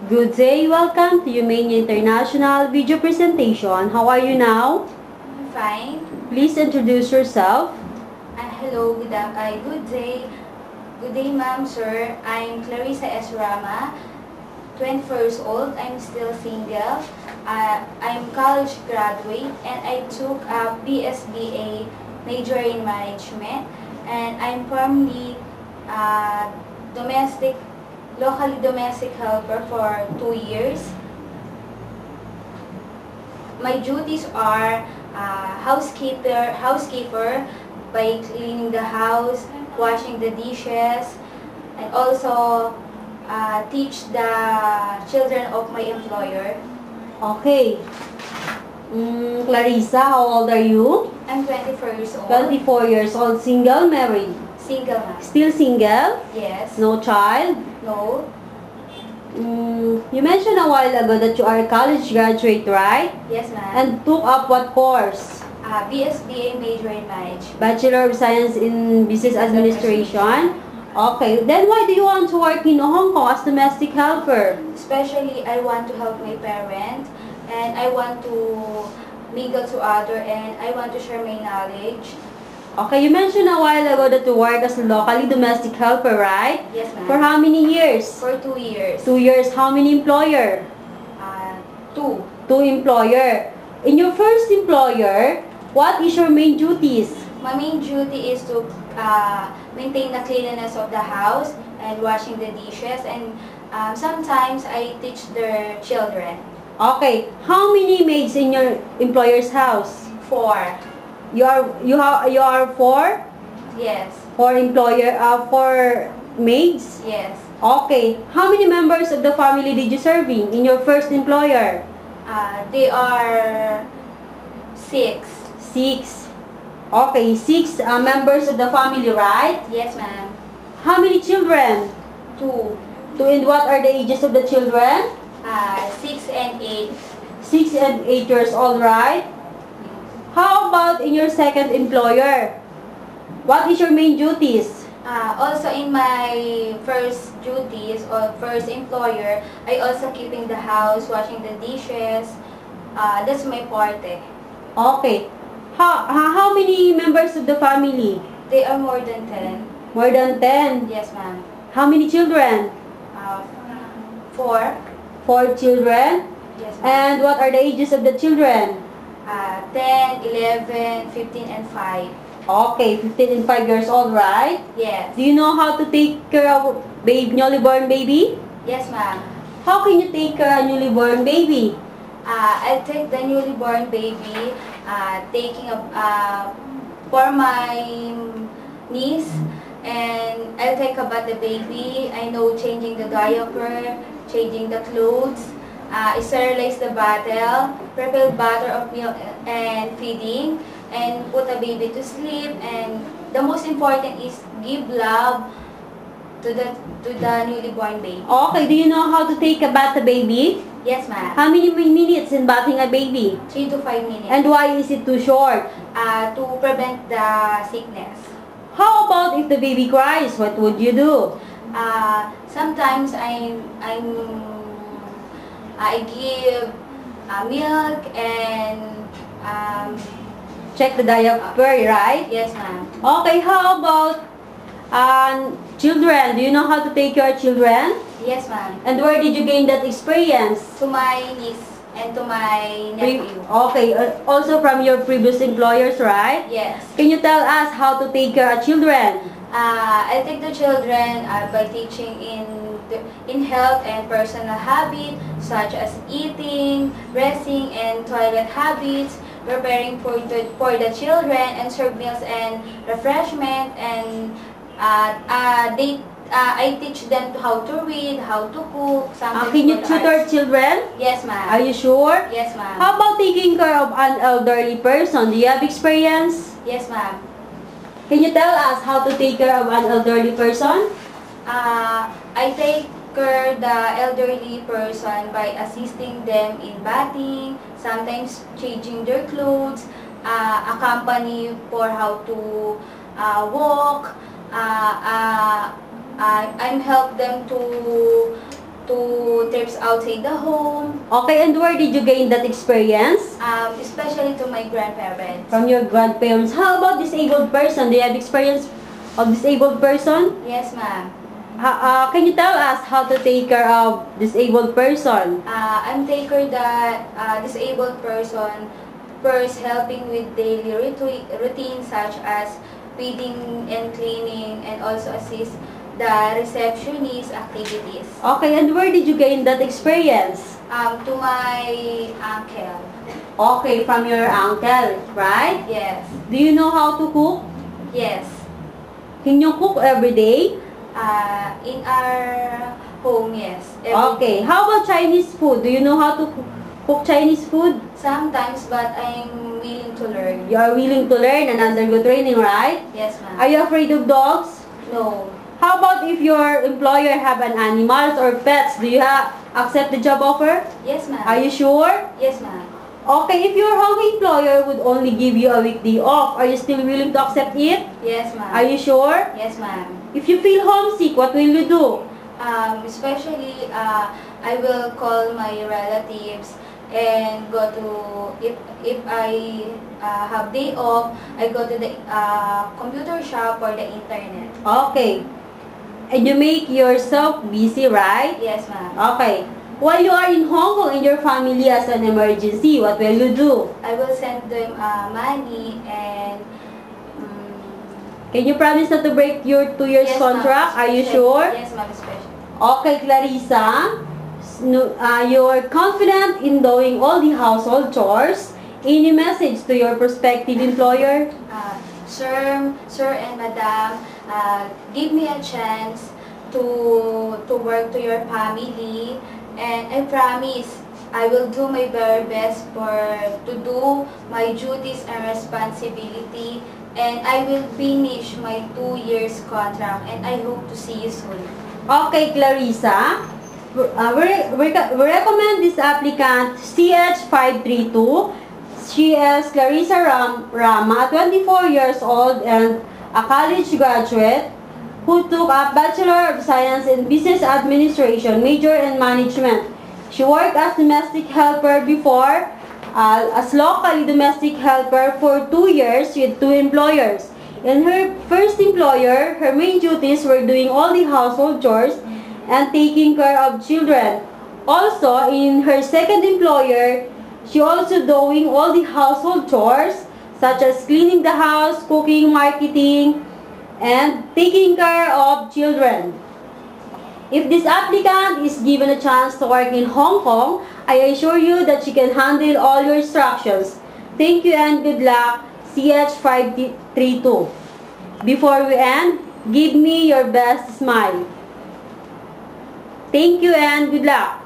Good day, welcome to Maid International video presentation. How are you now? I'm fine. Please introduce yourself. Hello, good day. Good day, ma'am, sir. I'm Clarissa S. Rama, 24 years old. I'm still single. I'm college graduate and I took a BSBA major in management, and I'm formerly locally domestic helper for 2 years. My duties are housekeeper by cleaning the house, washing the dishes, and also teach the children of my employer. Okay. Clarissa, how old are you? I'm 24 years old. 24 years old. Single, married? Single, ma'am. Still single? Yes. No child? No. You mentioned a while ago that you are a college graduate, right? Yes, ma'am. And took up what course? BSBA major in management. Bachelor of Science in Business Administration? Okay, then why do you want to work in Hong Kong as domestic helper? Especially, I want to help my parents, and I want to mingle to others, and I want to share my knowledge. Okay, you mentioned a while ago that you work as a locally domestic helper, right? Yes, ma'am. For how many years? For 2 years. 2 years. How many employer? 2. 2 employer. In your first employer, what is your main duties? My main duty is to maintain the cleanliness of the house and washing the dishes, and sometimes I teach their children. Okay, how many maids in your employer's house? 4. You are 4? Yes. 4 maids? Yes. Okay, how many members of the family did you serving in your first employer? They are 6. 6. Okay, 6 members of the family, right? Yes, ma'am. How many children? 2. 2, and what are the ages of the children? 6 and 8. 6 and 8 years old, right? How about in your second employer? What is your main duties? Also in my first duties or first employer, I also keeping the house, washing the dishes. That's my parte. Okay. How many members of the family? They are more than 10. More than 10? Yes, ma'am. How many children? 4. 4 children? Yes, ma'am. And what are the ages of the children? 10, 11, 15, and 5. Okay, 15 and 5 years old, right? Yes. Do you know how to take care of newly born baby? Yes, ma'am. How can you take care of a newly born baby? I'll take the newly born baby, taking for my niece, and I'll take about the baby. I know changing the diaper, changing the clothes, sterilize the bottle, prepare butter of milk and feeding, and put a baby to sleep. And the most important is give love to the newly born baby. Okay, do you know how to take a bath a baby? Yes, ma'am. How many minutes in bathing a baby? 3 to 5 minutes. And why is it too short? To prevent the sickness. How about if the baby cries? What would you do? Sometimes I give milk and Check the diaper, right? yes, ma'am. Okay, how about children? Do you know how to take care of children? Yes, ma'am. And where did you gain that experience? To my niece and to my nephew. Okay, also from your previous employers, right? Yes. Can you tell us how to take care of children? I take the children by teaching in health and personal habits such as eating, dressing, and toilet habits, preparing for the children, and serve meals and refreshment, and I teach them how to read, how to cook. Can you tutor children? Yes, ma'am. Are you sure? Yes, ma'am. How about taking care of an elderly person? Do you have experience? Yes, ma'am. Can you tell us how to take care of an elderly person? I take care the elderly person by assisting them in bathing, sometimes changing their clothes, accompany for how to walk. I'm help them to to trips outside the home, Okay, and where did you gain that experience? especially to my grandparents. From your grandparents. How about disabled person? Do you have experience of disabled person? Yes, ma'am. Can you tell us how to take care of disabled person? I'm take care that disabled person first helping with daily routines such as feeding and cleaning, and also assist the receptionist activities. Okay, and where did you gain that experience? To my uncle. Okay, from your uncle, right? Yes. Do you know how to cook? Yes. Can you cook every day? In our home, yes. Every Okay, day. how about Chinese food? Do you know how to cook Chinese food? Sometimes, but I'm willing to learn. You are willing to learn and undergo training, right? Yes, ma'am. Are you afraid of dogs? No. How about if your employer have an animals or pets? Do you accept the job offer? Yes, ma'am. Are you sure? Yes, ma'am. Okay, if your home employer would only give you a weekday off, are you still willing to accept it? Yes, ma'am. Are you sure? Yes, ma'am. If you feel homesick, what will you do? Especially, I will call my relatives and go to, if I have day off, I go to the computer shop or the internet. Okay. And you make yourself busy, right? Yes, ma'am. Okay. While you are in Hong Kong and your family as an emergency, what will you do? I will send them money and Can you promise not to break your 2 years yes, contract? ma'am. Are you sure? Yes, ma'am, especially. Okay, Clarissa. You're confident in doing all the household chores. Any message to your prospective employer? Sir and madam, give me a chance to work to your family, and I promise I will do my very best to do my duties and responsibility, and I will finish my 2 years contract, and I hope to see you soon. Okay, Clarissa. We recommend this applicant CH532. She is Clarissa Rama, 24 years old and a college graduate who took a Bachelor of Science in Business Administration, major in management. She worked as domestic helper before, as locally domestic helper for 2 years with 2 employers. In her first employer, her main duties were doing all the household chores and taking care of children. Also, in her second employer, she also doing all the household chores such as cleaning the house, cooking, marketing, and taking care of children. If this applicant is given a chance to work in Hong Kong, I assure you that she can handle all your instructions. Thank you and good luck, CH532. Before we end, give me your best smile. Thank you and good luck.